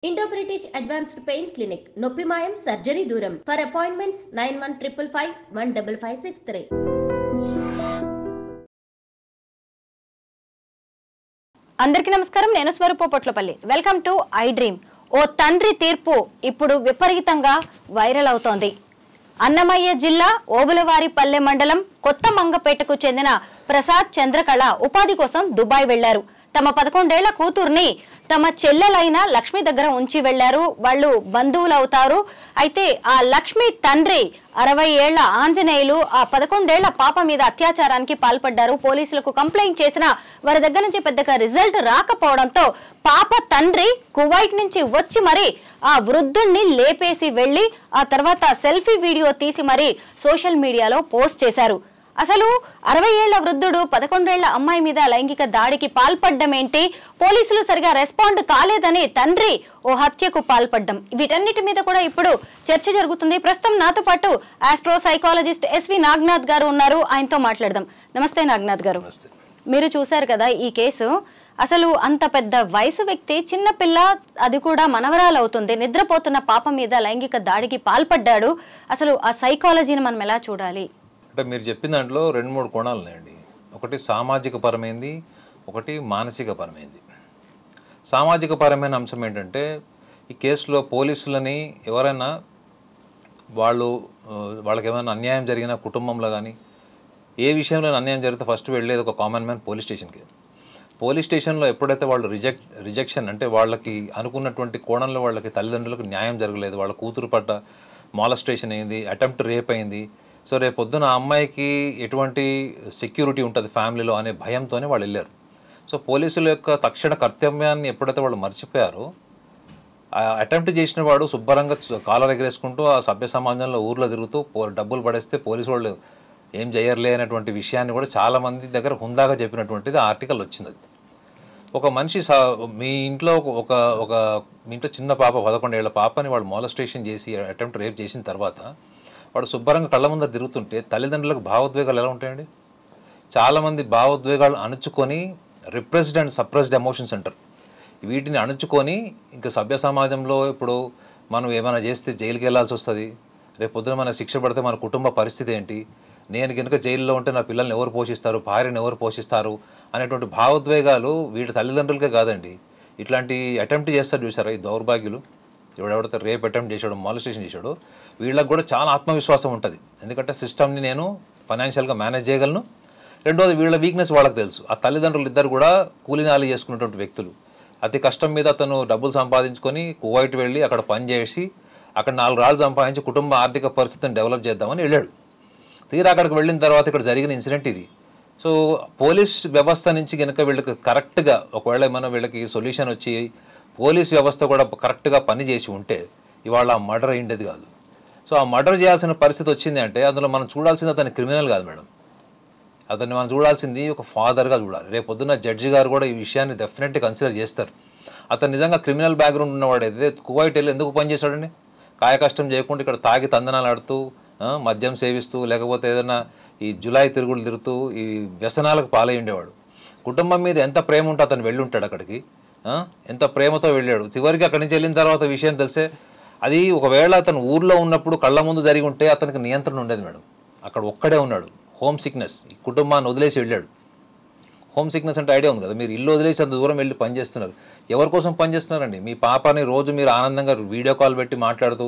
Indo-British Advanced Pain Clinic, Noppimayam Surgery Duram. For appointments 9155515563. అందరికీ నమస్కారం. నేను Swarupa Potlapalli. Welcome to I dream. ఓ తండ్రి తీర్పు ఇప్పుడు విపరీతంగా వైరల్ అవుతోంది. అన్నమయ్య జిల్లా ఓబులవారిపల్లె మండలం కొత్త మంగపేటకు చెందిన ప్రసాద్ చంద్రకళ ఉపాధి కోసం దుబాయ్ వెళ్లారు. తమ 11 ఏళ్ల కూతుర్ని తమ చెల్లెలైన లక్ష్మి దగ్గర ఉంచి వెళ్లారు. వాళ్ళు బంధువులు అవుతారు. అయితే ఆ లక్ష్మి తండ్రి 60 ఏళ్ల ఆంజనేయులు ఆ 11 ఏళ్ల పాప మీద అత్యాచారానికి పాల్పడ్డారు. పోలీసులకు కంప్లైంట్ చేసిన వారి దగ్గర నుంచి పెద్దగా రిజల్ట్ రాకపోవడంతో పాప తండ్రి కువైట్ నుంచి వచ్చి మరి ఆ వృద్ధుణ్ణి లేపేసి వెళ్లి ఆ తర్వాత సెల్ఫీ వీడియో తీసి మరి సోషల్ మీడియాలో పోస్ట్ చేశారు. అసలు 60 ఏళ్ల వృద్ధుడు 11 ఏళ్ల అమ్మాయి మీద లైంగిక దాడికి పాల్పడ్డం ఏంటి, పోలీసులు సరిగా రెస్పాండ్ కాలేదని తండ్రి ఓ హత్యకు పాల్పడ్డం, వీటన్నిటి మీద కూడా ఇప్పుడు చర్చ జరుగుతుంది. ప్రస్తుతం నాతో పాటు ఆస్ట్రో సైకాలజిస్ట్ ఎస్వి నాగనాథ్ గారు ఉన్నారు. ఆయనతో మాట్లాడదాం. నమస్తే నాగనాథ్ గారు. మీరు చూశారు కదా ఈ కేసు. అసలు అంత పెద్ద వయసు వ్యక్తి, చిన్నపిల్ల, అది కూడా మనవరాలు అవుతుంది, నిద్రపోతున్న పాప మీద లైంగిక దాడికి పాల్పడ్డాడు. అసలు ఆ సైకాలజీని మనం ఎలా చూడాలి? అంటే మీరు చెప్పిన దాంట్లో 2-3 కోణాలు ఉన్నాయండి. ఒకటి సామాజిక పరమైంది, ఒకటి మానసిక పరమైంది. సామాజిక పరమైన అంశం ఏంటంటే ఈ కేసులో పోలీసులని ఎవరైనా వాళ్ళకి ఏమైనా అన్యాయం జరిగిన కుటుంబంలో కానీ ఏ విషయంలో అన్యాయం జరిగితే ఫస్ట్ వెళ్ళేది ఒక కామన్ మ్యాన్ పోలీస్ స్టేషన్కి. పోలీస్ స్టేషన్లో ఎప్పుడైతే వాళ్ళు రిజెక్షన్ అంటే వాళ్ళకి అనుకున్నటువంటి కోణంలో వాళ్ళకి తల్లిదండ్రులకు న్యాయం జరగలేదు, వాళ్ళ కూతురు పట్ల మాలస్ట్రేషన్ అయింది, అటెంప్ట్ రేప్ అయింది, సో రేపు పొద్దున ఆ అమ్మాయికి ఎటువంటి సెక్యూరిటీ ఉంటుంది ఫ్యామిలీలో అనే భయంతోనే వాళ్ళు వెళ్ళారు. సో పోలీసుల యొక్క తక్షణ కర్తవ్యాన్ని ఎప్పుడైతే వాళ్ళు మర్చిపోయారో అటెంప్ట్ చేసిన వాడు శుభ్రంగా కాలర్ ఎగరేసుకుంటూ ఆ సభ్య సమాజంలో ఊర్లో తిరుగుతూ డబ్బులు పడేస్తే పోలీసు వాళ్ళు ఏం చేయర్లే అనేటువంటి విషయాన్ని కూడా చాలామంది దగ్గర హుందాగా చెప్పినటువంటిది ఆర్టికల్ వచ్చింది. ఒక మనిషి మీ ఇంట్లో మీ ఇంట్లో చిన్న పాప 11 ఏళ్ల పాపని వాడు మాలస్ట్రేషన్ చేసి అటెంప్ట్ రేప్ చేసిన తర్వాత వాడు శుభ్రంగా కళ్ళ ముందర తిరుగుతుంటే తల్లిదండ్రులకు భావోద్వేగాలు ఎలా ఉంటాయండి? చాలామంది భావోద్వేగాలు అణుచుకొని రిప్రెస్డ్ అండ్ సప్రెస్డ్ ఎమోషన్స్ అంటారు. వీటిని అణుచుకొని ఇంకా సభ్య సమాజంలో ఇప్పుడు మనం ఏమైనా చేస్తే జైలుకి వెళ్ళాల్సి వస్తుంది, రేపు పొద్దున మన శిక్ష పడితే మన కుటుంబ పరిస్థితి ఏంటి, నేను కనుక జైల్లో ఉంటే నా పిల్లల్ని ఎవరు పోషిస్తారు, భార్యను ఎవరు పోషిస్తారు అనేటువంటి భావోద్వేగాలు వీటి తల్లిదండ్రులకే కాదండి. ఇట్లాంటి అటెంప్ట్ చేస్తారు చూసారా ఈ దౌర్భాగ్యులు, ఎవడెవడితే రేప్ అటెంప్ట్ చేశాడో, మాలస్ట్రేషన్ చేశాడో, వీళ్ళకి కూడా చాలా ఆత్మవిశ్వాసం ఉంటుంది. ఎందుకంటే సిస్టమ్ని నేను ఫైనాన్షియల్గా మేనేజ్ చేయగలను. రెండోది వీళ్ళ వీక్నెస్ వాళ్ళకి తెలుసు. ఆ తల్లిదండ్రులు ఇద్దరు కూడా కూలినాలి చేసుకున్నటువంటి వ్యక్తులు. అతి కష్టం మీద అతను డబ్బులు సంపాదించుకొని కువైట్ వెళ్ళి అక్కడ పని చేసి అక్కడ 4 రాళ్ళు సంపాదించి కుటుంబ ఆర్థిక పరిస్థితిని డెవలప్ చేద్దామని వెళ్ళాడు. తీరా అక్కడికి వెళ్ళిన తర్వాత ఇక్కడ జరిగిన ఇన్సిడెంట్ ఇది. సో పోలీస్ వ్యవస్థ నుంచి కనుక వీళ్ళకి కరెక్ట్గా ఒకవేళ ఏమైనా వీళ్ళకి సొల్యూషన్ వచ్చి పోలీస్ వ్యవస్థ కూడా కరెక్ట్గా పని చేసి ఉంటే ఇవాళ ఆ మర్డర్ అయ్యేది కాదు. సో ఆ మర్డర్ చేయాల్సిన పరిస్థితి వచ్చింది అంటే అందులో మనం చూడాల్సింది అతని క్రిమినల్ కాదు మేడం, అతన్ని మనం చూడాల్సింది ఒక ఫాదర్గా చూడాలి. రేపు పొద్దున్న జడ్జి గారు కూడా ఈ విషయాన్ని డెఫినెట్గా కన్సిడర్ చేస్తారు. అతను నిజంగా క్రిమినల్ బ్యాక్గ్రౌండ్ ఉన్నవాడు అయితే కువైట్ వెళ్ళి ఎందుకు పనిచేశాడండి? కాయ కష్టం చేయకుండా ఇక్కడ తాగి తందనాలు ఆడుతూ మద్యం సేవిస్తూ లేకపోతే ఏదైనా ఈ జులాయి తిరుగులు తిరుగుతూ ఈ వ్యసనాలకు పాలై ఉండేవాడు. కుటుంబం మీద ఎంత ప్రేమ ఉంటే అతను వెళ్ళి ఉంటాడు అక్కడికి, ఎంత ప్రేమతో వెళ్ళాడు. చివరికి అక్కడి నుంచి వెళ్ళిన తర్వాత విషయం తెలిసే అది ఒకవేళ అతను ఊర్లో ఉన్నప్పుడు కళ్ళ ముందు జరిగి ఉంటే అతనికి నియంత్రణ ఉండేది మేడం. అక్కడ ఒక్కడే ఉన్నాడు, హోమ్ సిక్నెస్, ఈ కుటుంబాన్ని వదిలేసి వెళ్ళాడు. హోమ్ సిక్నెస్ అంటే ఐడియా ఉంది కదా, మీరు ఇల్లు వదిలేసి అంత దూరం వెళ్ళి పనిచేస్తున్నారు. ఎవరి కోసం పనిచేస్తున్నారండి? మీ పాపని రోజు మీరు ఆనందంగా వీడియో కాల్ పెట్టి మాట్లాడుతూ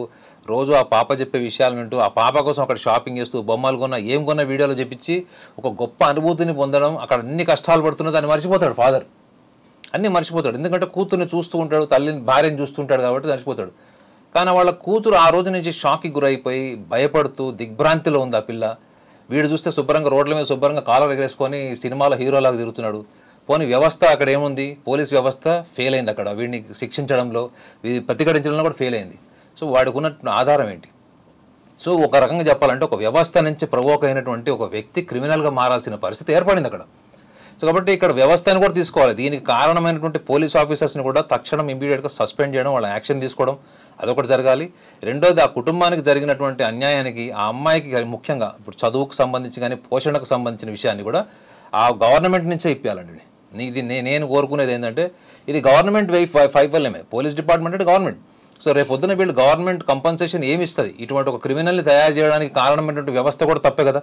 రోజు ఆ పాప చెప్పే విషయాలు వింటూ ఆ పాప కోసం అక్కడ షాపింగ్ చేస్తూ బొమ్మలు కొన్నా ఏం కొన్నా వీడియోలో చెప్పించి ఒక గొప్ప అనుభూతిని పొందడం, అక్కడ అన్ని కష్టాలు పడుతున్నా దాన్ని మర్చిపోతాడు ఫాదర్, అన్నీ మర్చిపోతాడు. ఎందుకంటే కూతుర్ని చూస్తూ ఉంటాడు, తల్లిని భార్యని చూస్తుంటాడు కాబట్టి మర్చిపోతాడు. కానీ వాళ్ళ కూతురు ఆ రోజు నుంచి షాక్కి గురైపోయి భయపడుతూ దిగ్భ్రాంతిలో ఉంది ఆ పిల్ల. వీడు చూస్తే శుభ్రంగా రోడ్ల మీద శుభ్రంగా కాలర్ ఎగరేసుకొని సినిమాలో హీరోలాగా తిరుగుతున్నాడు. పోనీ వ్యవస్థ అక్కడ ఏముంది? పోలీస్ వ్యవస్థ ఫెయిల్ అయింది అక్కడ, వీడిని శిక్షించడంలో ప్రతిఘటించడంలో కూడా ఫెయిల్ అయింది. సో వాడికి ఉన్న ఆధారం ఏంటి? సో ఒక రకంగా చెప్పాలంటే ఒక వ్యవస్థ నుంచి ప్రవోక్ అయినటువంటి ఒక వ్యక్తి క్రిమినల్గా మారాల్సిన పరిస్థితి ఏర్పడింది అక్కడ. సో కాబట్టి ఇక్కడ వ్యవస్థను కూడా తీసుకోవాలి. దీనికి కారణమైనటువంటి పోలీస్ ఆఫీసర్స్ని కూడా తక్షణం ఇమీడియట్గా సస్పెండ్ చేయడం, వాళ్ళ యాక్షన్ తీసుకోవడం అదొకటి జరగాలి. రెండోది ఆ కుటుంబానికి జరిగినటువంటి అన్యాయానికి ఆ అమ్మాయికి ముఖ్యంగా ఇప్పుడు చదువుకు సంబంధించి కానీ పోషణకు సంబంధించిన విషయాన్ని కూడా ఆ గవర్నమెంట్ నుంచే ఇప్పించాలండి. ఇది నేను కోరుకునేది ఏంటంటే ఇది గవర్నమెంట్ వైఫల్యమే. పోలీస్ డిపార్ట్మెంట్ అంటే గవర్నమెంట్. సో రేపు పొద్దున వీళ్ళు గవర్నమెంట్ కంపన్సేషన్ ఏమి ఇస్తుంది? ఇటువంటి ఒక క్రిమినల్ని తయారు చేయడానికి కారణమైనటువంటి వ్యవస్థ కూడా తప్పే కదా.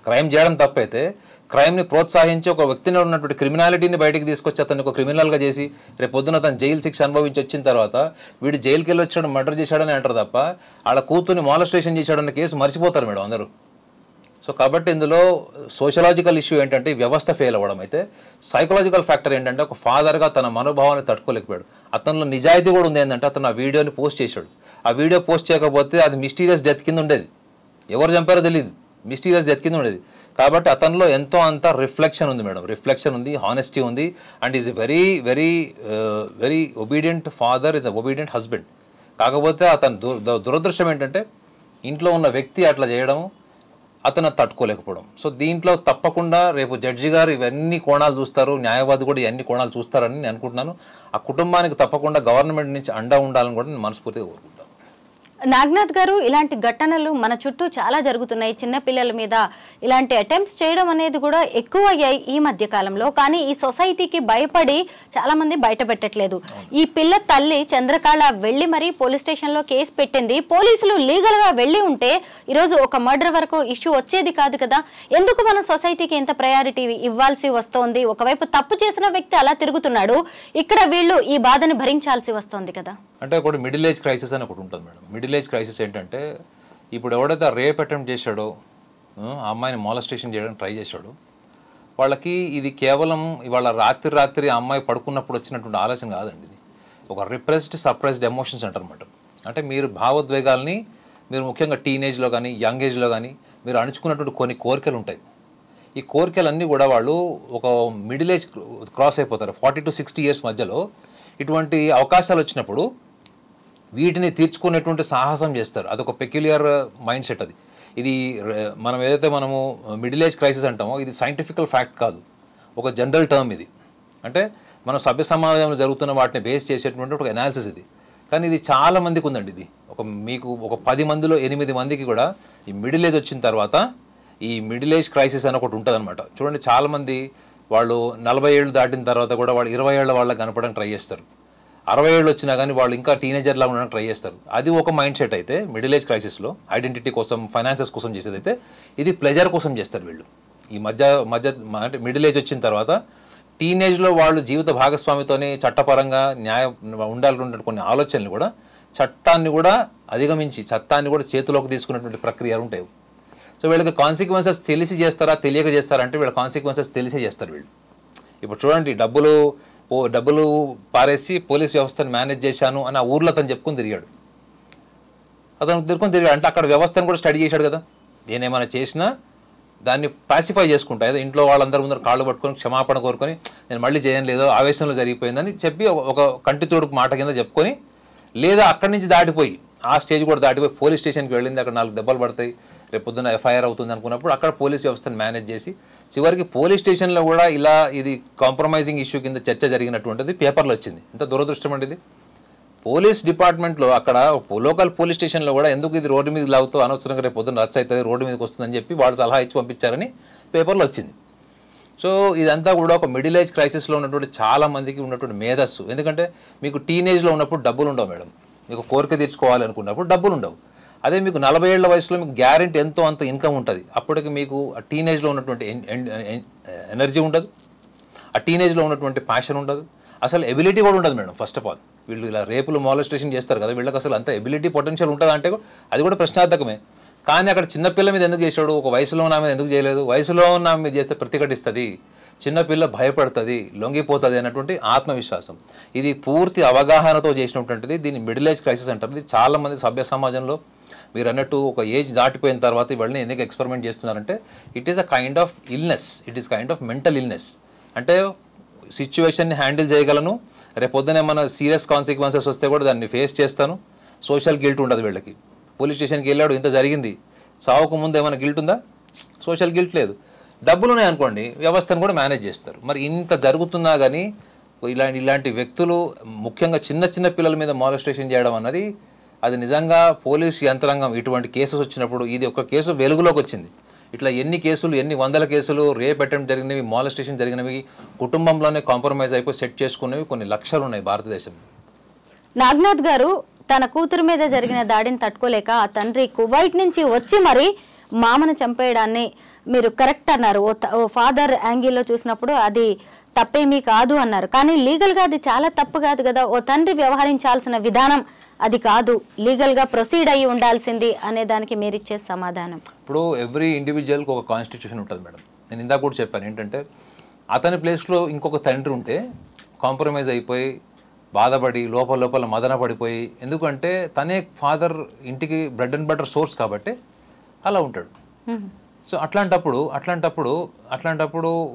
క్రైమ్ చేయడం తప్పైతే క్రైమ్ని ప్రోత్సహించి ఒక వ్యక్తిని ఉన్నటువంటి క్రిమినాలిటీని బయటికి తీసుకొచ్చి అతన్ని ఒక క్రిమినల్గా చేసి రేపు పొద్దున అతను జైలు శిక్ష అనుభవించి వచ్చిన తర్వాత వీడు జైలుకి వెళ్ళి వచ్చాడు, మర్డర్ చేశాడని అంటారు తప్ప వాళ్ళ కూతుర్ని మాలస్టేషన్ చేశాడన్న కేసు మర్చిపోతారు మేడం అందరూ. సో కాబట్టి ఇందులో సోషలాజికల్ ఇష్యూ ఏంటంటే వ్యవస్థ ఫెయిల్ అవ్వడం అయితే, సైకలాజికల్ ఫ్యాక్టర్ ఏంటంటే ఒక ఫాదర్గా తన మనోభావాన్ని తట్టుకోలేకపోయాడు. అతనిలో నిజాయితీ కూడా ఉంది ఏంటంటే అతను ఆ వీడియోని పోస్ట్ చేశాడు. ఆ వీడియో పోస్ట్ చేయకపోతే అది మిస్టీరియస్ డెత్ కింద ఉండేది, ఎవరు చంపారో తెలియదు, మిస్టీరియస్ డెత్ కింద ఉండేది. కాబట్టి అతనిలో ఎంతో అంత రిఫ్లెక్షన్ ఉంది మేడం, రిఫ్లెక్షన్ ఉంది, హానెస్టీ ఉంది, and is very very very obedient father, is a obedient husband. కాకపోతే అతను దురదృష్టం ఏంటంటే ఇంట్లో ఉన్న వ్యక్తి అట్లా చేయడం, అతను తట్టుకోలేకపోవడం. సో దీంట్లో తప్పకుండా రేపు జడ్జి గారు ఇవన్నీ కోణాలు చూస్తారు, న్యాయవాది కూడా ఇవన్నీ కోణాలు చూస్తారని నేను అనుకుంటున్నాను. ఆ కుటుంబానికి తప్పకుండా గవర్నమెంట్ నుంచి అండా ఉండాలని కూడా నేను మనస్ఫూర్తిగా కోరుకుంటాను. నాగనాథ్ గారు, ఇలాంటి ఘటనలు మన చుట్టూ చాలా జరుగుతున్నాయి. చిన్న పిల్లల మీద ఇలాంటి అటెంప్ట్స్ చేయడం అనేది కూడా ఎక్కువ అయ్యాయి ఈ మధ్య కాలంలో. కానీ ఈ సొసైటీకి భయపడి చాలా మంది బయట పెట్టట్లేదు. ఈ పిల్ల తల్లి చంద్రకళ వెళ్లి మరీ పోలీస్ స్టేషన్ లో కేసు పెట్టింది. పోలీసులు లీగల్ గా వెళ్లి ఉంటే ఈరోజు ఒక మర్డర్ వరకు ఇష్యూ వచ్చేది కాదు కదా. ఎందుకు మన సొసైటీకి ఎంత ప్రయారిటీ ఇవ్వాల్సి వస్తోంది? ఒకవైపు తప్పు చేసిన వ్యక్తి అలా తిరుగుతున్నాడు, ఇక్కడ వీళ్ళు ఈ బాధని భరించాల్సి వస్తోంది కదా. అంటే ఒకటి మిడిల్ ఏజ్ క్రైసిస్ అని ఒకటి ఉంటుంది మేడం. మిడిల్ ఏజ్ క్రైసిస్ ఏంటంటే ఇప్పుడు ఎవడైతే రేప్ అటెంప్ట్ చేశాడో, ఆ అమ్మాయిని మాలస్టేషన్ చేయడానికి ట్రై చేశాడో, వాళ్ళకి ఇది కేవలం ఇవాళ రాత్రి ఆ అమ్మాయి పడుకున్నప్పుడు వచ్చినటువంటి ఆలోచన కాదండి. ఇది ఒక రిప్రెస్డ్ సప్రెస్డ్ ఎమోషన్స్ అంటారు అన్నమాట. అంటే మీరు భావోద్వేగాల్ని మీరు ముఖ్యంగా టీనేజ్లో కానీ యంగ్ ఏజ్లో కానీ మీరు అణుచుకున్నటువంటి కొన్ని కోరికలు ఉంటాయి. ఈ కోరికలన్నీ కూడా వాళ్ళు ఒక మిడిల్ ఏజ్ క్రాస్ అయిపోతారు, 40 to 60 years మధ్యలో ఇటువంటి అవకాశాలు వచ్చినప్పుడు వీటిని తీర్చుకునేటువంటి సాహసం చేస్తారు. అదొక పెక్యులియర్ మైండ్ సెట్. ఇది మనం ఏదైతే మనము మిడిల్ ఏజ్ క్రైసిస్ అంటామో ఇది సైంటిఫికల్ ఫ్యాక్ట్ కాదు, ఒక జనరల్ టర్మ్ ఇది. అంటే మనం సభ్య సమాజంలో జరుగుతున్న వాటిని బేస్ చేసేటువంటి ఒక అనాలిసిస్ ఇది. కానీ ఇది చాలా మందికి ఉందండి. ఇది మీకు ఒక 10 మందిలో 8 మందికి కూడా ఈ మిడిల్ ఏజ్ వచ్చిన తర్వాత ఈ మిడిల్ ఏజ్ క్రైసిస్ అని ఒకటి ఉంటుంది అనమాట. చూడండి, చాలామంది వాళ్ళు 40 ఏళ్ళు దాటిన తర్వాత కూడా వాళ్ళు 20 ఏళ్ళ వాళ్ళకి కనపడడానికి ట్రై చేస్తారు. 60 ఏళ్ళు వచ్చినా కానీ వాళ్ళు ఇంకా టీనేజర్లా ఉండడానికి ట్రై చేస్తారు. అది ఒక మైండ్ సెట్ అయితే మిడిల్ ఏజ్ క్రైసిస్లో ఐడెంటిటీ కోసం, ఫైనాన్సెస్ కోసం చేసేదైతే ఇది ప్లెజర్ కోసం చేస్తారు వీళ్ళు. ఈ మధ్య అంటే మిడిల్ ఏజ్ వచ్చిన తర్వాత టీనేజ్లో వాళ్ళు జీవిత భాగస్వామితోనే చట్టపరంగా ఉండాలన్నటువంటి కొన్ని ఆలోచనలు కూడా చట్టాన్ని కూడా అధిగమించి చట్టాన్ని కూడా చేతిలోకి తీసుకున్నటువంటి ప్రక్రియలు ఉంటాయి. సో వీళ్ళకి కాన్సిక్వెన్సెస్ తెలిసి చేస్తారా తెలియక చేస్తారా అంటే వీళ్ళ కాన్సిక్వెన్సెస్ తెలిసే చేస్తారు వీళ్ళు. ఇప్పుడు చూడండి, డబ్బులు పారేసి పోలీస్ వ్యవస్థను మేనేజ్ చేశాను అని ఆ ఊర్లో అతను చెప్పుకొని తిరిగాడు. అంటే అక్కడ వ్యవస్థను కూడా స్టడీ చేశాడు కదా. నేనేమైనా చేసినా దాన్ని పాసిఫై చేసుకుంటా, ఏదో ఇంట్లో వాళ్ళందరి ముందర కాళ్ళు పట్టుకొని క్షమాపణ కోరుకొని నేను మళ్ళీ చేయను, లేదో ఆవేశంలో జరిగిపోయిందని చెప్పి ఒక కంటి తోడుపు మాట కింద చెప్పుకొని, లేదా అక్కడి నుంచి దాటిపోయి ఆ స్టేజ్ కూడా దాటిపోయి పోలీస్ స్టేషన్కి వెళ్ళింది, అక్కడ 4 దెబ్బలు పడతాయి, రేపు పొద్దున్న ఎఫ్ఐఆర్ అవుతుంది అనుకున్నప్పుడు అక్కడ పోలీస్ వ్యవస్థను మేనేజ్ చేసి చివరికి పోలీస్ స్టేషన్లో కూడా ఇలా ఇది కాంప్రమైజింగ్ ఇష్యూ కింద చర్చ జరిగినటువంటిది పేపర్లో వచ్చింది. ఇంత దురదృష్టం అండి ఇది. పోలీస్ డిపార్ట్మెంట్లో అక్కడ లోకల్ పోలీస్ స్టేషన్లో కూడా ఎందుకు ఇది రోడ్డు మీద లాగుతూ అనవసరంగా రేపు పొద్దున్న రచ్చ అవుతుంది, రోడ్డు మీదకి వస్తుందని చెప్పి వాళ్ళు సలహా ఇచ్చి పంపించారని పేపర్లో వచ్చింది. సో ఇదంతా కూడా ఒక మిడిల్ ఏజ్ క్రైసిస్లో ఉన్నటువంటి చాలా మందికి ఉన్నటువంటి మేధస్సు. ఎందుకంటే మీకు టీనేజ్లో ఉన్నప్పుడు డబ్బులు ఉండవు మేడం, మీకు కోరిక తీర్చుకోవాలి అనుకున్నప్పుడు డబ్బులు ఉండవు. అదే మీకు 40 ఏళ్ల వయసులో మీకు గ్యారెంటీ ఎంతో అంత ఇన్కమ్ ఉంటుంది. అప్పటికి మీకు ఆ టీనేజ్లో ఉన్నటువంటి ఎనర్జీ ఉండదు, ఆ టీనేజ్లో ఉన్నటువంటి ప్యాషన్ ఉండదు, అసలు ఎబిలిటీ కూడా ఉండదు మేడం. ఫస్ట్ ఆఫ్ ఆల్ వీళ్ళు ఇలా రేపులు మాలస్టేషన్ చేస్తారు కదా, వీళ్ళకి అసలు అంత ఎబిలిటీ పొటెన్షియల్ ఉంటుంది అంటే అది కూడా ప్రశ్నార్థకమే. కానీ అక్కడ చిన్నపిల్ల మీద ఎందుకు చేశాడు, ఒక వయసులో ఉన్న మీద ఎందుకు చేయలేదు? వయసులో ఉన్న మీద చేస్తే ప్రతిఘటిస్తుంది, చిన్నపిల్ల భయపడుతుంది, లొంగిపోతుంది అన్నటువంటి ఆత్మవిశ్వాసం. ఇది పూర్తి అవగాహనతో చేసినటువంటిది. దీన్ని మిడిల్ ఏజ్ క్రైసిస్ అంటారు. ఇది చాలామంది సభ్య సమాజంలో మీరు అన్నట్టు ఒక ఏజ్ దాటిపోయిన తర్వాత ఇవన్నీ ఎందుకు ఎక్స్పెరిమెంట్ చేస్తున్నారంటే it is a kind of illness, it is kind of mental illness. అంటే సిచ్యువేషన్ని హ్యాండిల్ చేయగలను, రేపు పొద్దున ఏమైనా సీరియస్ కాన్సిక్వెన్సెస్ వస్తే కూడా దాన్ని ఫేస్ చేస్తాను. సోషల్ గిల్ట్ ఉండదు వీళ్ళకి. పోలీస్ స్టేషన్కి వెళ్ళాడు, ఇంత జరిగింది, సావుకు ముందు ఏమైనా గిల్ట్ ఉందా? సోషల్ గిల్ట్ లేదు. డబ్బులు ఉన్నాయనుకోండి, వ్యవస్థను కూడా మేనేజ్ చేస్తారు. మరి ఇంత జరుగుతున్నా కానీ ఇలాంటి వ్యక్తులు ముఖ్యంగా చిన్న పిల్లల మీద మాలస్టేషన్ చేయడం అన్నది అది నిజంగా పోలీస్ యంత్రాంగం ఇటువంటి కేసెస్ వచ్చినప్పుడు, ఇది ఒక కేసు వెలుగులోకి వచ్చింది, ఇట్లా ఎన్ని కేసులు, ఎన్ని వందల కేసులు రేప్ అటెంప్ట్ జరిగినవి, మాలెస్టేషన్ జరిగినవి, కుటుంబంలోనే కాంప్రమైజ్ అయిపోయి సెట్ చేసుకునేవి కొన్ని లక్షలు ఉన్నాయి భారతదేశంలో. నాగనాథ్ గారు తన కూతురు మీద జరిగిన దాడిని తట్టుకోలేక ఆ తండ్రి కువైట్ నుంచి వచ్చి మరి మామను చంపేయడాన్ని మీరు కరెక్ట్ అన్నారు. ఓ ఫాదర్ యాంగిల్లో చూసినప్పుడు అది తప్పేమీ కాదు అన్నారు. కానీ లీగల్గా అది చాలా తప్పు కాదు కదా. ఓ తండ్రి వ్యవహరించాల్సిన విధానం అది కాదు, లీగల్గా ప్రొసీడ్ అయ్యి ఉండాల్సింది అనే దానికి మీరు ఇచ్చే సమాధానం? ఇప్పుడు ఎవ్రీ ఇండివిజువల్కి ఒక కాన్స్టిట్యూషన్ ఉంటుంది మేడం. నేను ఇందాక కూడా చెప్పాను ఏంటంటే, అతని ప్లేస్లో ఇంకొక తండ్రి ఉంటే కాంప్రమైజ్ అయిపోయి బాధపడి లోపల మదన పడిపోయి, ఎందుకంటే తనే ఫాదర్ ఇంటికి బ్రెడ్ అండ్ బటర్ సోర్స్ కాబట్టి అలా ఉంటాడు. సో అట్లాంటప్పుడు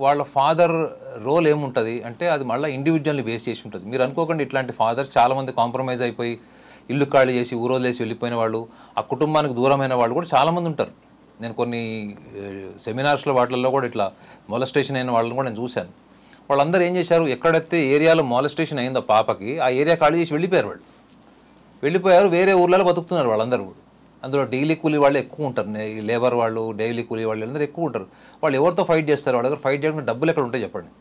వాళ్ళ ఫాదర్ రోల్ ఏముంటుంది అంటే అది మళ్ళీ ఇండివిజువల్ని బేస్ చేసి ఉంటుంది. మీరు అనుకోకండి ఇట్లాంటి ఫాదర్స్ చాలామంది కాంప్రమైజ్ అయిపోయి ఇల్లు ఖాళీ చేసి ఊరోలేసి వెళ్ళిపోయిన వాళ్ళు, ఆ కుటుంబానికి దూరమైన వాళ్ళు కూడా చాలామంది ఉంటారు. నేను కొన్ని సెమినార్స్లో వాటిల్లో కూడా ఇట్లా మొలెస్టేషన్ అయిన వాళ్ళని కూడా నేను చూశాను. వాళ్ళందరూ ఏం చేశారు, ఎక్కడైతే ఏరియాలో మొలెస్టేషన్ అయిందో పాపకి ఆ ఏరియా ఖాళీ చేసి వెళ్ళిపోయారు, వేరే ఊర్లలో బతుకుతున్నారు వాళ్ళందరూ కూడా. అందులో డైలీ కూలీ వాళ్ళు ఎక్కువ ఉంటారు, లేబర్ వాళ్ళు, డైలీ కూలీ వాళ్ళు అందరూ ఎక్కువ ఉంటారు. వాళ్ళు ఎవరితో ఫైట్ చేస్తారు? వాళ్ళ దగ్గర ఫైట్ చేయకుండా డబ్బులు ఎక్కడ ఉంటాయి చెప్పండి.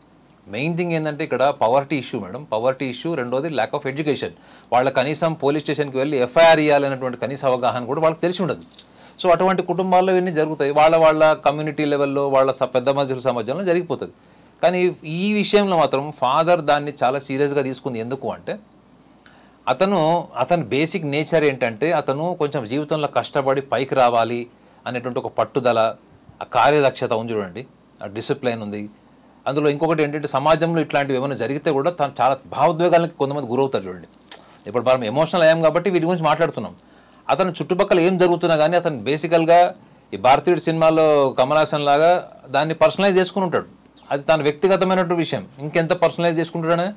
మెయిన్ థింగ్ ఏంటంటే ఇక్కడ poverty issue madam, poverty issue. రెండోది ల్యాక్ ఆఫ్ ఎడ్యుకేషన్. వాళ్ళ కనీసం పోలీస్ స్టేషన్కి వెళ్ళి ఎఫ్ఐఆర్ ఇవ్వాలనేటువంటి కనీస అవగాహన కూడా వాళ్ళకి తెలిసి ఉండదు. సో అటువంటి కుటుంబాల్లో ఇవన్నీ జరుగుతాయి. వాళ్ళ కమ్యూనిటీ లెవెల్లో వాళ్ళ పెద్ద మనుషుల సమాజంలో జరిగిపోతుంది. కానీ ఈ విషయంలో మాత్రం ఫాదర్ దాన్ని చాలా సీరియస్గా తీసుకుంది. ఎందుకు అంటే అతను బేసిక్ నేచర్ ఏంటంటే అతను కొంచెం జీవితంలో కష్టపడి పైకి రావాలి అనేటువంటి ఒక పట్టుదల, ఆ కార్యదక్షత ఉంది చూడండి, ఆ డిసిప్లైన్ ఉంది. అందులో ఇంకొకటి ఏంటంటే సమాజంలో ఇట్లాంటివి ఏమైనా జరిగితే కూడా తను చాలా భావోద్వేగాలకి కొంతమంది గురవుతారు చూడండి. ఇప్పుడు మనం ఎమోషనల్ అయ్యాం కాబట్టి వీటి గురించి మాట్లాడుతున్నాం. అతను చుట్టుపక్కల ఏం జరుగుతున్నా కానీ అతను బేసికల్గా ఈ భారతీయుడి సినిమాలో కమల్ హాసన్ లాగా దాన్ని పర్సనలైజ్ చేసుకుని ఉంటాడు. అది తన వ్యక్తిగతమైనటువంటి విషయం. ఇంకెంత పర్సనలైజ్ చేసుకుంటాడనే,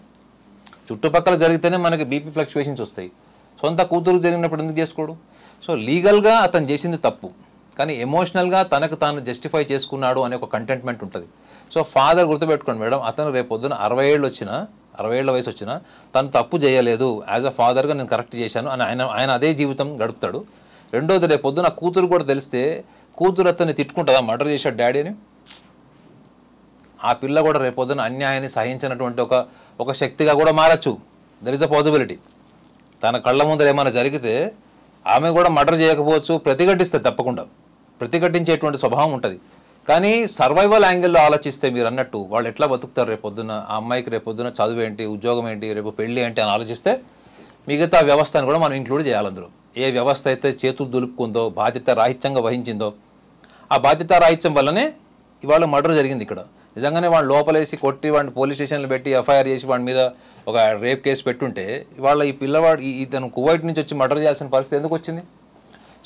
చుట్టుపక్కల జరిగితేనే మనకి బీపీ ఫ్లక్చువేషన్స్ వస్తాయి. సొంత కూతురు జరిగినప్పుడు ఎందుకు చేసుకోడు? సో లీగల్గా అతను చేసింది తప్పు, కానీ ఎమోషనల్గా తనకు తాను జస్టిఫై చేసుకున్నాడు అనే ఒక కంటెంట్మెంట్ ఉంటుంది. సో ఫాదర్ గుర్తుపెట్టుకోండి మేడం, అతను రేపు పొద్దున 60 ఏళ్ళ వయసు వచ్చినా తను తప్పు చేయలేదు, యాజ్ అ ఫాదర్గా నేను కరెక్ట్ చేశాను అని ఆయన అదే జీవితం గడుపుతాడు. రెండోది రేపు పొద్దున కూతురు కూడా తెలిస్తే కూతురు అతన్ని తిట్టుకుంటుందా మర్డర్ చేశాడు డాడీ అని? ఆ పిల్ల కూడా రేపు పొద్దున అన్యాయాన్ని సహించినటువంటి ఒక శక్తిగా కూడా మారచ్చు. There is a possibility. తన కళ్ళ ముందర ఏమైనా జరిగితే ఆమె కూడా మర్డర్ చేయకపోవచ్చు, ప్రతిఘటిస్తుంది, తప్పకుండా ప్రతిఘటించేటువంటి స్వభావం ఉంటుంది. కానీ సర్వైవల్ యాంగిల్లో ఆలోచిస్తే మీరు అన్నట్టు వాళ్ళు ఎట్లా బతుకుతారు రేపు పొద్దున, ఆ అమ్మాయికి రేపు పొద్దున చదువు ఏంటి, ఉద్యోగం ఏంటి, రేపు పెళ్ళి ఏంటి అని ఆలోచిస్తే మిగతా వ్యవస్థను కూడా మనం ఇంక్లూడ్ చేయాలి అందులో. ఏ వ్యవస్థ అయితే చేతులు దులుపుకుందో, బాధ్యత రాహిత్యంగా వహించిందో, ఆ బాధ్యత రాహిత్యం వల్లనే ఇవాళ మర్డర్ జరిగింది ఇక్కడ. నిజంగానే వాడిని లోపలేసి కొట్టి వాడిని పోలీస్ స్టేషన్లో పెట్టి ఎఫ్ఐఆర్ చేసి వాడి మీద ఒక రేప్ కేసు పెట్టుంటే ఇవాళ ఈ పిల్లవాడు ఇతను కువైట్ నుంచి వచ్చి మర్డర్ చేయాల్సిన పరిస్థితి ఎందుకు వచ్చింది?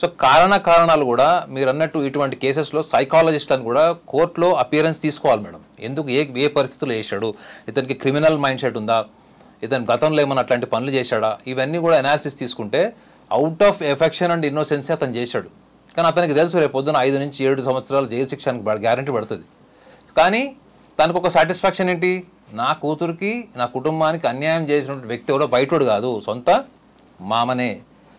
సో కారణాలు కూడా మీరు అన్నట్టు ఇటువంటి కేసెస్లో సైకాలజిస్ట్లను కూడా కోర్టులో అపియరెన్స్ తీసుకోవాలి మేడం. ఎందుకు ఏ పరిస్థితుల్లో చేశాడు, ఇతనికి క్రిమినల్ మైండ్ సెట్ ఉందా, ఇతను గతంలో ఏమైనా అట్లాంటి పనులు చేశాడా, ఇవన్నీ కూడా అనాలిసిస్ తీసుకుంటే out of affection and innocence అతను చేశాడు. కానీ అతనికి తెలుసు రేపు పొద్దున 5 నుంచి 7 సంవత్సరాలు జైలు శిక్షానికి గ్యారంటీ పడుతుంది. కానీ తనకు ఒక సాటిస్ఫాక్షన్ ఏంటి, నా కూతురికి నా కుటుంబానికి అన్యాయం చేసినటువంటి వ్యక్తి కూడా బయటోడు కాదు, సొంత మామనే.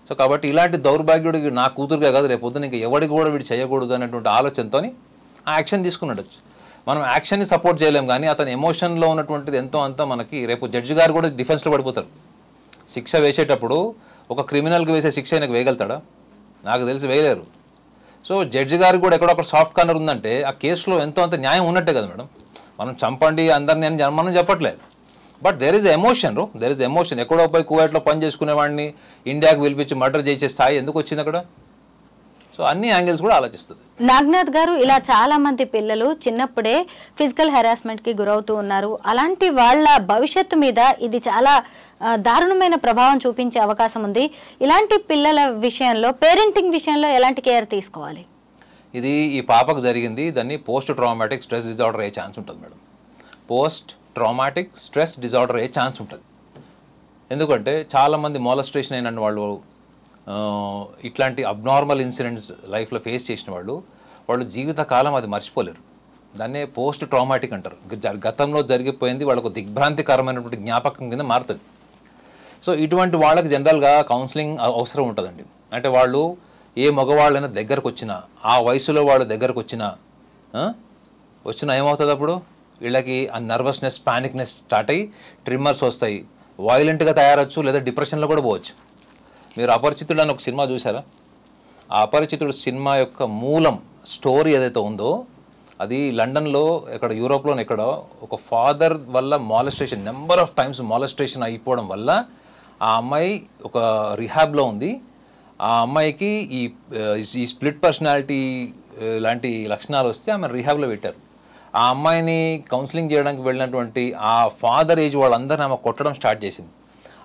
సో కాబట్టి ఇలాంటి దౌర్భాగ్యుడికి నా కూతురుగా కాదు రేపు పొద్దున ఇంకా ఎవరికి కూడా వీడు చేయకూడదు అనేటువంటి ఆలోచనతో ఆ యాక్షన్ తీసుకున్నట్టు. మనం యాక్షన్ని సపోర్ట్ చేయలేం, కానీ అతని ఎమోషన్లో ఉన్నటువంటిది ఎంతో అంతా మనకి రేపు జడ్జి గారు కూడా డిఫెన్స్లో పడిపోతారు. శిక్ష వేసేటప్పుడు ఒక క్రిమినల్కి వేసే శిక్ష ఆయనకు వేయగలుగుతాడా? నాకు తెలిసి వేయలేరు. సో జడ్జి గారికి కూడా ఎక్కడొక్కడ సాఫ్ట్ కార్నర్ ఉందంటే ఆ కేసులో ఎంతో అంత న్యాయం ఉన్నట్టే కదా మేడం. మనం చంపండి అందరినీ అని మనం చెప్పట్లేదు, బట్ దెర్ ఇస్ ఎమోషన్. ఎక్కడో పోయి కువైట్లో పని చేసుకునేవాడిని ఇండియాకి పిలిపించి మర్డర్ చేసే స్థాయి ఎందుకు వచ్చింది అక్కడ? సో అన్ని యాంగిల్స్ కూడా ఆలోచిస్తుంది. నాగనాథ్ గారు, ఇలా చాలా మంది పిల్లలు చిన్నప్పుడే ఫిజికల్ హెరాస్మెంట్కి గురవుతూ ఉన్నారు. అలాంటి వాళ్ళ భవిష్యత్తు మీద ఇది చాలా దారుణమైన ప్రభావం చూపించే అవకాశం ఉంది. ఇలాంటి పిల్లల విషయంలో, పేరెంటింగ్ విషయంలో ఎలాంటి కేర్ తీసుకోవాలి? ఇది ఈ పాపకు జరిగింది, దాన్ని పోస్ట్ ట్రామాటిక్ స్ట్రెస్ డిజార్డర్ అయ్యే ఛాన్స్ ఉంటుంది madam. Post traumatic stress disorder అయ్యే ఛాన్స్ ఉంటుంది. ఎందుకంటే చాలామంది మొలెస్టేషన్ అయిన వాళ్ళు, ఇట్లాంటి అబ్నార్మల్ ఇన్సిడెంట్స్ లైఫ్లో ఫేస్ చేసిన వాళ్ళు జీవితకాలం అది మర్చిపోలేరు. దాన్నే పోస్ట్ ట్రామాటిక్ అంటారు. గతంలో జరిగిపోయింది వాళ్ళకు దిగ్భ్రాంతికరమైనటువంటి జ్ఞాపకం కింద మారుతుంది. సో ఇటువంటి వాళ్ళకి జనరల్గా కౌన్సిలింగ్ అవసరం ఉంటుందండి. అంటే వాళ్ళు ఏ మగవాళ్ళైనా దగ్గరకు వచ్చినా, ఆ వయసులో వాళ్ళు దగ్గరకు వచ్చినా వచ్చిన ఏమవుతుంది అప్పుడు వీళ్ళకి ఆ నర్వస్నెస్ పానిక్నెస్ స్టార్ట్ అయ్యి ట్రిమ్మర్స్ వస్తాయి, వైలెంట్గా తయారవచ్చు, లేదా డిప్రెషన్లో కూడా పోవచ్చు. మీరు అపరిచితుడు అని ఒక సినిమా చూసారా? ఆ అపరిచితుడు సినిమా యొక్క మూలం స్టోరీ ఏదైతే ఉందో అది లండన్లో ఇక్కడ యూరోప్లోనే ఇక్కడ ఒక ఫాదర్ వల్ల molestation number of times molestation అయిపోవడం వల్ల ఆ అమ్మాయి ఒక రిహాబ్లో ఉంది. ఆ అమ్మాయికి ఈ స్ప్లిట్ పర్సనాలిటీ లాంటి లక్షణాలు వస్తే ఆమె రిహాబ్లో పెట్టారు. ఆ అమ్మాయిని కౌన్సిలింగ్ చేయడానికి వెళ్ళినటువంటి ఆ ఫాదర్ ఏజ్ వాళ్ళందరినీ ఆమె కొట్టడం స్టార్ట్ చేసింది.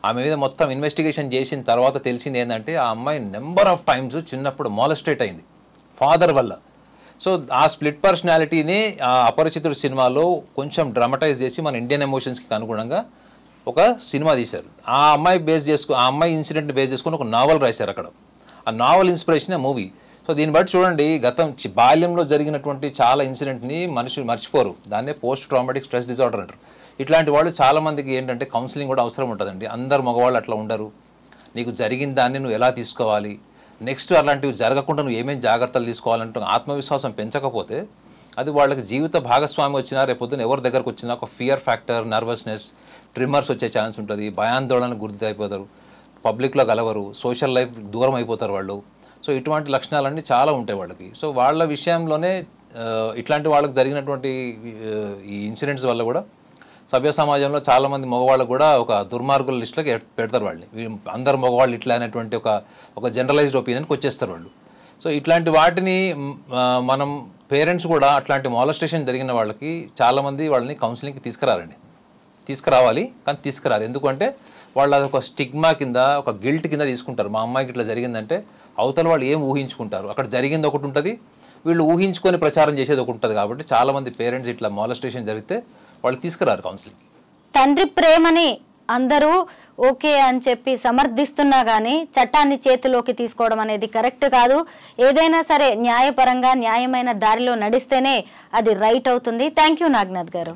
ఆమె మీద మొత్తం ఇన్వెస్టిగేషన్ చేసిన తర్వాత తెలిసింది ఏంటంటే ఆ అమ్మాయి నెంబర్ ఆఫ్ టైమ్స్ చిన్నప్పుడు మాలెస్టేట్ అయింది ఫాదర్ వల్ల. సో ఆ స్ప్లిట్ పర్సనాలిటీని ఆ అపరిచితుడు సినిమాలో కొంచెం డ్రామటైజ్ చేసి మన ఇండియన్ ఎమోషన్స్కి అనుగుణంగా ఒక సినిమా తీశారు. ఆ అమ్మాయి ఇన్సిడెంట్ని బేస్ చేసుకుని ఒక నావల్ రాశారు అక్కడ. ఆ నావల్ ఇన్స్పిరేషన్ మూవీ. సో దీన్ని బట్టి చూడండి, బాల్యంలో జరిగినటువంటి చాలా ఇన్సిడెంట్ని మనుషులు మర్చిపోరు. దాన్నే పోస్ట్ ట్రామాటిక్ స్ట్రెస్ డిజార్డర్ అంటారు. ఇట్లాంటి వాళ్ళు చాలామందికి ఏంటంటే కౌన్సిలింగ్ కూడా అవసరం ఉంటుందండి. అందరు మగవాళ్ళు అట్లా ఉండరు. నీకు జరిగిన దాన్ని నువ్వు ఎలా తీసుకోవాలి, నెక్స్ట్ అలాంటివి జరగకుండా నువ్వు ఏమేమి జాగ్రత్తలు తీసుకోవాలంటూ ఆత్మవిశ్వాసం పెంచకపోతే అది వాళ్ళకి జీవిత భాగస్వామి వచ్చినా రేపొద్దున ఎవరి దగ్గరకు వచ్చినా ఒక ఫియర్ ఫ్యాక్టర్, నర్వస్నెస్, ట్రిమ్మర్స్ వచ్చే ఛాన్స్ ఉంటుంది. భయాందోళనకు గురి అయిపోతారు, పబ్లిక్లో కలవరు, సోషల్ లైఫ్ దూరం అయిపోతారు వాళ్ళు. సో ఇటువంటి లక్షణాలన్నీ చాలా ఉంటాయి వాళ్ళకి. సో వాళ్ళ విషయంలోనే ఇట్లాంటి వాళ్ళకి జరిగినటువంటి ఈ ఇన్సిడెంట్స్ వల్ల కూడా సభ్య సమాజంలో చాలామంది మగవాళ్ళు కూడా ఒక దుర్మార్గుల లిస్టులోకి పెడతారు వాళ్ళని. అందరు మగవాళ్ళు ఇట్లా అనేటువంటి ఒక జనరలైజ్డ్ ఒపీనియన్కి వచ్చేస్తారు వాళ్ళు. సో ఇట్లాంటి వాటిని మనం పేరెంట్స్ కూడా అట్లాంటి మాలెస్టేషన్ జరిగిన వాళ్ళకి చాలామంది వాళ్ళని కౌన్సిలింగ్కి తీసుకురావాలి, కానీ తీసుకురారు. ఎందుకంటే వాళ్ళు అదొక స్టిగ్మా కింద, ఒక గిల్ట్ కింద తీసుకుంటారు. మా అమ్మాయికి ఇట్లా జరిగిందంటే అవతల వాళ్ళు ఏం ఊహించుకుంటారు, అక్కడ జరిగింది ఒకటి ఉంటుంది, వీళ్ళు ఊహించుకొని ప్రచారం చేసేది ఒకటి ఉంటుంది. కాబట్టి చాలామంది పేరెంట్స్ ఇట్లా మాలెస్టేషన్ జరిగితే వాళ్ళు తీసుకురారు కౌన్సిలింగ్. తండ్రి ప్రేమని అందరూ ఓకే అని చెప్పి సమర్థిస్తున్నా కానీ చట్టాన్ని చేతిలోకి తీసుకోవడం అనేది కరెక్ట్ కాదు. ఏదైనా సరే న్యాయపరంగా న్యాయమైన దారిలో నడిస్తేనే అది రైట్ అవుతుంది. థ్యాంక్ యూ నాగనాథ్ గారు.